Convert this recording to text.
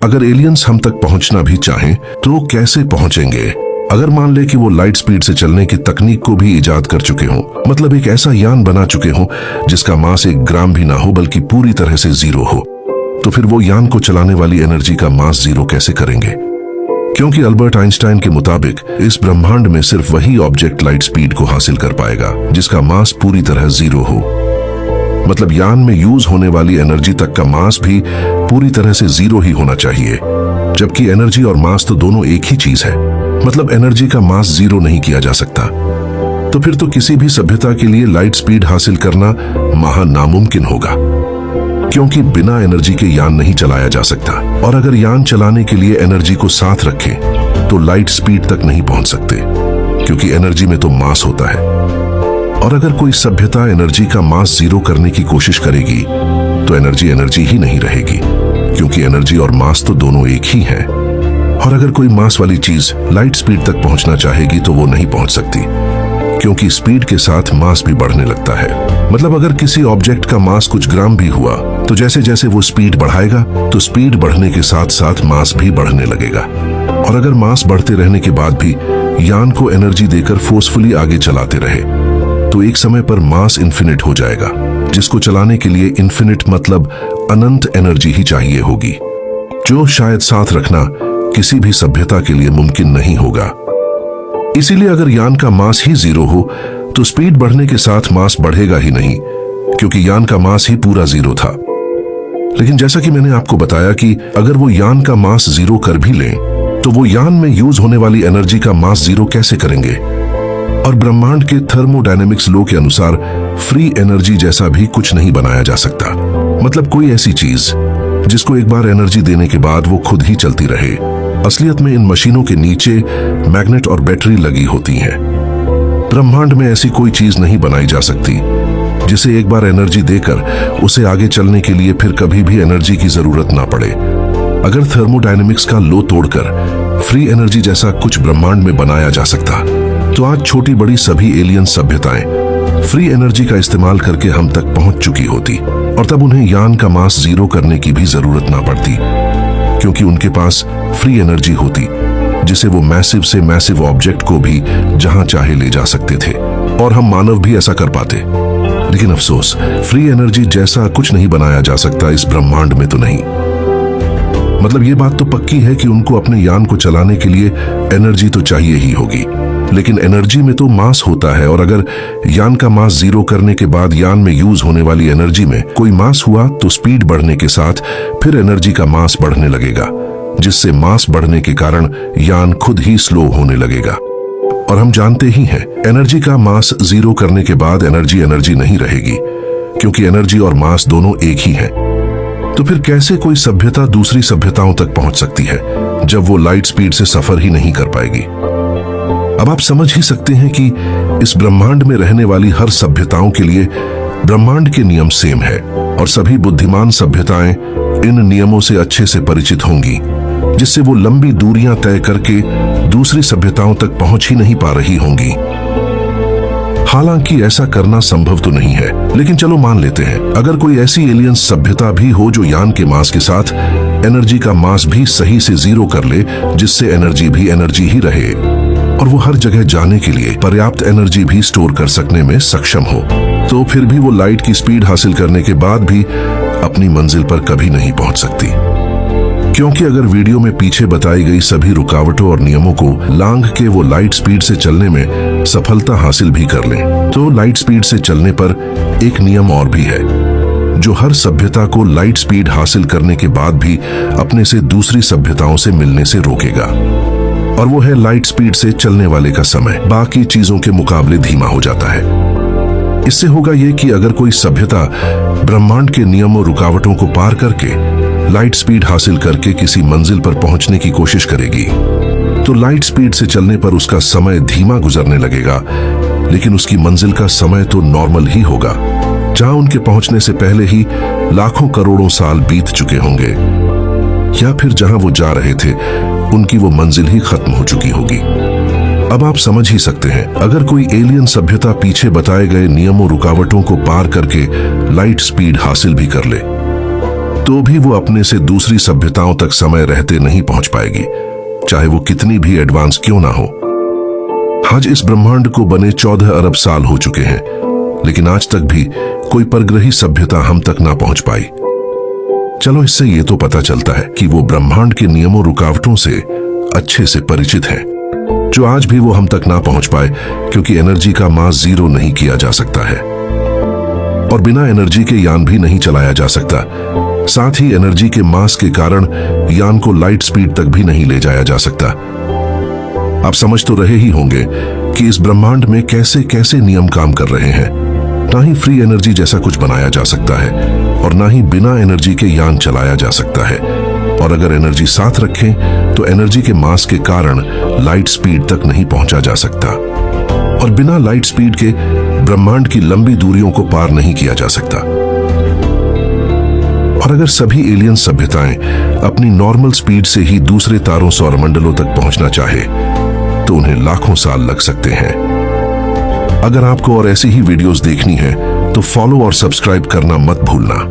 अगर एलियंस हम तक पहुंचना भी चाहें तो कैसे पहुंचेंगे? अगर मान ले कि वो लाइट स्पीड से चलने की तकनीक को भी इजाद कर चुके हों, मतलब एक ऐसा यान बना चुके हों जिसका मास 1 ग्राम भी ना हो बल्कि पूरी तरह से जीरो हो, तो फिर वो यान को चलाने वाली एनर्जी का मास जीरो कैसे करेंगे? क्योंकि अल्बर्ट आइंस्टाइन के मुताबिक इस ब्रह्मांड में सिर्फ वही ऑब्जेक्ट लाइट स्पीड को हासिल कर पाएगा जिसका मास पूरी तरह जीरो हो। मतलब यान में यूज होने वाली एनर्जी तक का मास भी पूरी तरह से जीरो ही होना चाहिए, जबकि एनर्जी और मास तो दोनों एक ही चीज है। मतलब एनर्जी का मास जीरो नहीं किया जा सकता। तो फिर तो किसी भी सभ्यता के लिए लाइट स्पीड हासिल करना महा नामुमकिन होगा, क्योंकि बिना एनर्जी के यान नहीं चलाया जा सकता। और अगर यान चलाने के लिए एनर्जी को साथ रखें तो लाइट स्पीड तक नहीं पहुंच सकते, क्योंकि एनर्जी में तो मास होता है। और अगर कोई सभ्यता एनर्जी का मास जीरो करने की कोशिश करेगी तो एनर्जी ही नहीं रहेगी, क्योंकि एनर्जी और मास तो दोनों एक ही हैं। और अगर कोई मास वाली चीज लाइट स्पीड तक पहुंचना चाहेगी तो वो नहीं पहुंच सकती, क्योंकि स्पीड के साथ मास भी बढ़ने लगता है। मतलब अगर किसी ऑब्जेक्ट का मास कुछ ग्राम भी हुआ तो जैसे जैसे वो स्पीड बढ़ाएगा तो स्पीड बढ़ने के साथ साथ मास भी बढ़ने लगेगा। और अगर मास बढ़ते रहने के बाद भी यान को एनर्जी देकर फोर्सफुली आगे चलाते रहे तो एक समय पर मास इन्फिनिट हो जाएगा, जिसको चलाने के लिए इन्फिनिट मतलब अनंत एनर्जी ही चाहिए होगी, जो शायद साथ रखना किसी भी सभ्यता के लिए मुमकिन नहीं होगा। इसीलिए अगर यान का मास ही जीरो हो तो स्पीड बढ़ने के साथ मास बढ़ेगा ही नहीं, क्योंकि यान का मास ही पूरा जीरो था। लेकिन जैसा कि मैंने आपको बताया कि अगर वो यान का मास जीरो कर भी लें तो वो यान में यूज होने वाली एनर्जी का मास जीरो कैसे करेंगे? और ब्रह्मांड के थर्मोडायनेमिक्स लॉ के अनुसार फ्री एनर्जी जैसा भी कुछ नहीं बनाया जा सकता। मतलब कोई ऐसी चीज जिसको एक बार एनर्जी देने के बाद वो खुद ही चलती रहे। असलियत में इन मशीनों के नीचे मैग्नेट और बैटरी लगी होती हैं। ब्रह्मांड में ऐसी कोई चीज नहीं बनाई जा सकती जिसे एक बार एनर्जी देकर उसे आगे चलने के लिए फिर कभी भी एनर्जी की जरूरत ना पड़े। अगर थर्मोडायनेमिक्स का लॉ तोड़कर फ्री एनर्जी जैसा कुछ ब्रह्मांड में बनाया जा सकता तो आज छोटी बड़ी सभी एलियन सभ्यताएं फ्री एनर्जी का इस्तेमाल करके हम तक पहुंच चुकी होती, और तब उन्हें यान का मास जीरो करने की भी जरूरत ना पड़ती, क्योंकि उनके पास फ्री एनर्जी होती जिसे वो मैसिव से मैसिव ऑब्जेक्ट को भी जहां चाहे ले जा सकते थे, और हम मानव भी ऐसा कर पाते। लेकिन अफसोस, फ्री एनर्जी जैसा कुछ नहीं बनाया जा सकता इस ब्रह्मांड में तो नहीं। मतलब ये बात तो पक्की है कि उनको अपने यान को चलाने के लिए एनर्जी तो चाहिए ही होगी, लेकिन एनर्जी में तो मास होता है, और अगर यान का मास जीरो करने के बाद यान में यूज होने वाली एनर्जी में कोई मास हुआ तो स्पीड बढ़ने के साथ फिर एनर्जी का मास बढ़ने लगेगा, जिससे मास बढ़ने के कारण यान खुद ही स्लो होने लगेगा। और हम जानते ही हैं, एनर्जी का मास जीरो करने के बाद एनर्जी नहीं रहेगी, क्योंकि एनर्जी और मास दोनों एक ही हैं। तो फिर कैसे कोई सभ्यता दूसरी सभ्यताओं तक पहुंच सकती है जब वो लाइट स्पीड से सफर ही नहीं कर पाएगी? अब आप समझ ही सकते हैं कि इस ब्रह्मांड में रहने वाली हर सभ्यताओं के लिए ब्रह्मांड के नियम सेम है, और सभी बुद्धिमान सभ्यताएं इन नियमों से अच्छे से परिचित होंगी, जिससे वो लंबी दूरियां तय करके दूसरी सभ्यताओं तक पहुंच ही नहीं पा रही होंगी। हालांकि ऐसा करना संभव तो नहीं है, लेकिन चलो मान लेते हैं अगर कोई ऐसी एलियन सभ्यता भी हो जो यान के मास के साथ एनर्जी का मास भी सही से जीरो कर ले, जिससे एनर्जी भी एनर्जी ही रहे और वो हर जगह जाने के लिए पर्याप्त एनर्जी भी स्टोर कर सकने में सक्षम हो, तो फिर भी वो लाइट की स्पीड हासिल करने के बाद भी अपनी मंजिल पर कभी नहीं पहुंच सकती। क्योंकि अगर वीडियो में पीछे बताई गई सभी रुकावटों और नियमों को लांघ के वो लाइट स्पीड से चलने में सफलता हासिल भी कर लें, तो लाइट स्पीड से चलने पर एक नियम और भी है जो हर सभ्यता को लाइट स्पीड हासिल करने के बाद भी अपने से दूसरी सभ्यताओं से मिलने से रोकेगा, और वो है लाइट स्पीड से चलने वाले का समय बाकी चीजों के मुकाबले धीमा हो जाता है। इससे होगा ये कि अगर कोई सभ्यता ब्रह्मांड के नियमों रुकावटों को पार करके लाइट स्पीड हासिल करके किसी मंजिल पर पहुंचने की कोशिश करेगी, तो लाइट स्पीड से चलने पर उसका समय धीमा गुजरने लगेगा, लेकिन उसकी मंजिल का समय तो नॉर्मल ही होगा, जहां उनके पहुंचने से पहले ही लाखों करोड़ों साल बीत चुके होंगे, या फिर जहां वो जा रहे थे उनकी वो मंजिल ही खत्म हो चुकी होगी। अब आप समझ ही सकते हैं, अगर कोई एलियन सभ्यता पीछे बताए गए नियमों रुकावटों को पार करके लाइट स्पीड हासिल भी कर ले, तो भी वो अपने से दूसरी सभ्यताओं तक समय रहते नहीं पहुंच पाएगी, चाहे वो कितनी भी एडवांस क्यों ना हो। आज इस ब्रह्मांड को बने 14 अरब साल हो चुके हैं, लेकिन आज तक भी कोई परग्रही सभ्यता हम तक ना पहुंच पाई। चलो इससे ये तो पता चलता है कि वो ब्रह्मांड के नियमों रुकावटों से अच्छे से परिचित हैं, जो आज भी वो हम तक ना पहुंच पाए, क्योंकि एनर्जी का मास जीरो नहीं किया जा सकता है और बिना एनर्जी के यान भी नहीं चलाया जा सकता। साथ ही एनर्जी के मास के कारण यान को लाइट स्पीड तक भी नहीं ले जाया जा सकता। आप समझ तो रहे ही होंगे कि इस ब्रह्मांड में कैसे कैसे नियम काम कर रहे हैं। ना ही फ्री एनर्जी जैसा कुछ बनाया जा सकता है और ना ही बिना एनर्जी के यान चलाया जा सकता है। और अगर एनर्जी साथ रखें तो एनर्जी के मास के कारण लाइट स्पीड तक नहीं पहुंचा जा सकता और बिना लाइट स्पीड के ब्रह्मांड की लंबी दूरियों को पार नहीं किया जा सकता। और अगर सभी एलियन सभ्यताएं अपनी नॉर्मल स्पीड से ही दूसरे तारों सौरमंडलों तक पहुंचना चाहे तो उन्हें लाखों साल लग सकते हैं। अगर आपको और ऐसी ही वीडियोस देखनी है तो फॉलो और सब्सक्राइब करना मत भूलना।